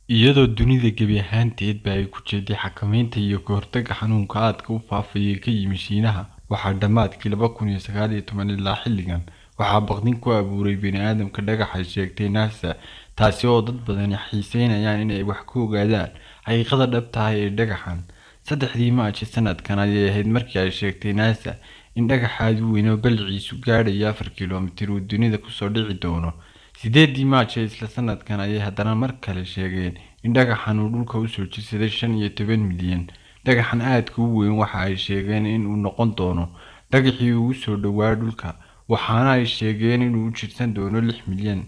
iyadoo dunida gebi ahaanteedba ay ku jeeday xakamaynta iyo ka hortagga xanuunka aadka u faafaya ka yimi Shiinaha, waxaa dhammaadkii 2019 ilaa xilligan waxaa baqdin ku abuuray bini'aadamka dhagaxa ay sheegtay NASA, taasi oo dad badani xiiseynayaan inay wax ka ogaadaan xaqiiqada dhabta ah ee dhagaxan. 3 Maajo sanadkan ayay ahayd markii ay sheegtay NASA in dhagax aad u weyn oo balliciisu gaadhayo 4 kiiloomitir uu dunida kusoo dhici doono. 8 Maajo isla sanadkan ayay haddana mar kale sheegeen in dhagaxan uu dhulka u soo jirsaday 15 milyan. Dhagaxan aadka u weyn waxa ay sheegeen in uu noqon doono dhagaxii ugu soo dhowaa dhulka, waxaana ay sheegeen in uu u jirsan doono 6 milyan,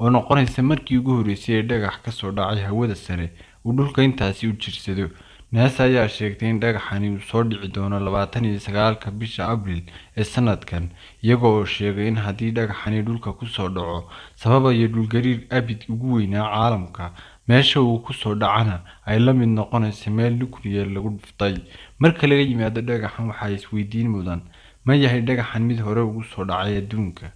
oo noqonaysa markii ugu horeysay ee dhagax ka soo dhacay hawada sare uu dhulka intaasi u jirsado. NASA ayaa sheegtay in dhagaxani uu soo dhici doono 29 bisha Abriil ee sanadkan, iyaga oo sheegay in haddii dhagaxani dhulka ku soo dhaco sababayo dhulgariir abid ugu weynaa caalamka, meesha uu ku soo dhacana ay la mid noqonayso meel nukliyeer lagu dhuftay. Marka laga yimaado dhagaxan, waxaa isweydiin mudan, ma yahay dhagaxan mid hore ugu soo dhacay adduunka?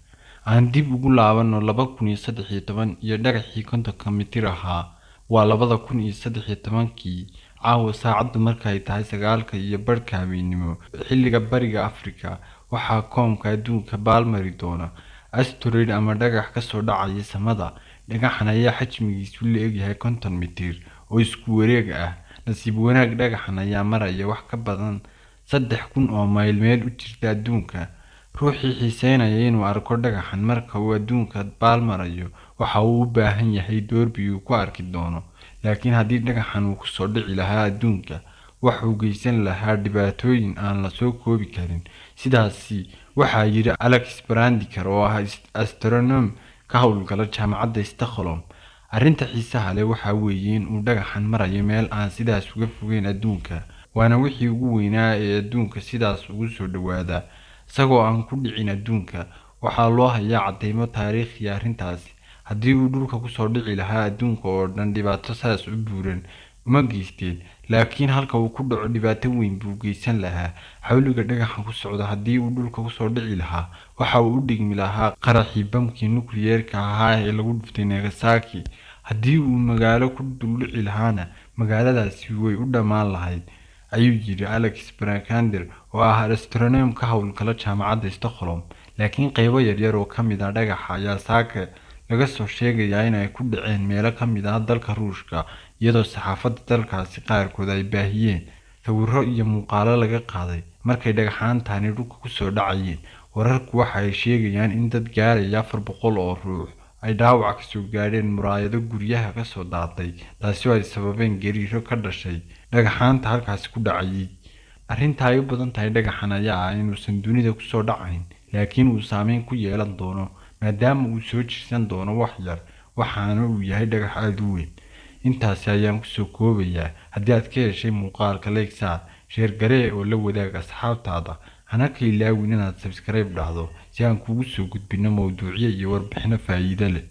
Aan dib ugu laabano 2013 iyo dhagaxii 50 mitir ahaa. Waa 2013kii caawa saacadu markay tahay 9:15 habeenimo xilliga bariga Afrika, waxaa koomka adduunka baalmari doona asteroid ama dhagax ka soo dhacaya samada. Dhagaxan ayaa xajmigiisu leeyahay 50 mitir oo isku wareeg ah. Nasiib wanaag, dhagaxan ayaa maraya wax ka badan 3000 oo mayl meel u jirta adduunka. ruuxii xiiseynaya inuu arko dhagaxan marka uu adduunka baalmarayo waxa uu u baahan yahay doorbi uu ku arki doono. laakiin haddii dhagaxan uu ku soo dhici lahaa adduunka, waxa uu geysan lahaa dhibaatooyin aan la soo koobi karin. Sidaasi waxaa yiri Alex Brandiker oo ah astronom ka howlgala jaamacadda Stockholm. Arrinta xiisaha leh waxa weeye in uu dhagaxan marayo meel aan sidaas uga fogeyn adduunka, waana wixii ugu weynaa ee adduunka sidaas ugu soo dhawaada isagoo aan ku dhicin adduunka. waxaa loo hayaa cadeymo taariikhi arrintaasi. haddii uu dhulka ku soo dhici lahaa, adduunka oo dhan dhibaato saas u buuran uma geysteen, laakiin halka uu ku dhaco dhibaato weyn buu geysan lahaa. xawliga dhagaxan ku socda haddii uu dhulka ku soo dhici lahaa, waxa uu u dhigmi lahaa qaraxii bamkii nukliyeerka ahaa ee lagu dhuftay Nagasaki. haddii uu magaalo ku dul dhici lahaana, magaaladaasi way u dhammaan lahayd, ayuu yiri Alex Brandiker oo ah astronom ka howlgala jaamacadda Stockholm. laakiin qaybo yaryar oo ka mid ah dhagaxa ayaa saaka laga soo sheegayaa inay ku dhaceen meelo ka mid ah dalka Ruushka, iyadoo saxaafadda dalkaasi qaarkood ay baahiyeen sawirro iyo muuqaallo laga qaaday markay dhagaxaantani dhulka ku soo dhacayeen. wararku waxa ay sheegayaan in dad gaaraya 400 oo ruux ay dhaawac ka soo gaadheen muraayado guryaha ka soo daatay, taasi oo ay sababeen gariiro ka dhashay dhagaxaanta halkaasi ku dhacayay. arrinta ay u badan tahay dhagaxan ayaa ah inuusan dunida ku soo dhacayn, laakiin uu saameyn ku yeelan doono maadaama uu soo jirsan doono wax yar, waxaana uu yahay dhagax aad u weyn. intaasi ayaan kusoo koobayaa. haddii aad ka heshay muuqaalka, like saar, sheer garee oo la wadaag asxaabtaada. hana ka ilaawin inaad subscribe dhahdo si aan kugu soo gudbino mawduucyo iyo warbixino faa'iido leh.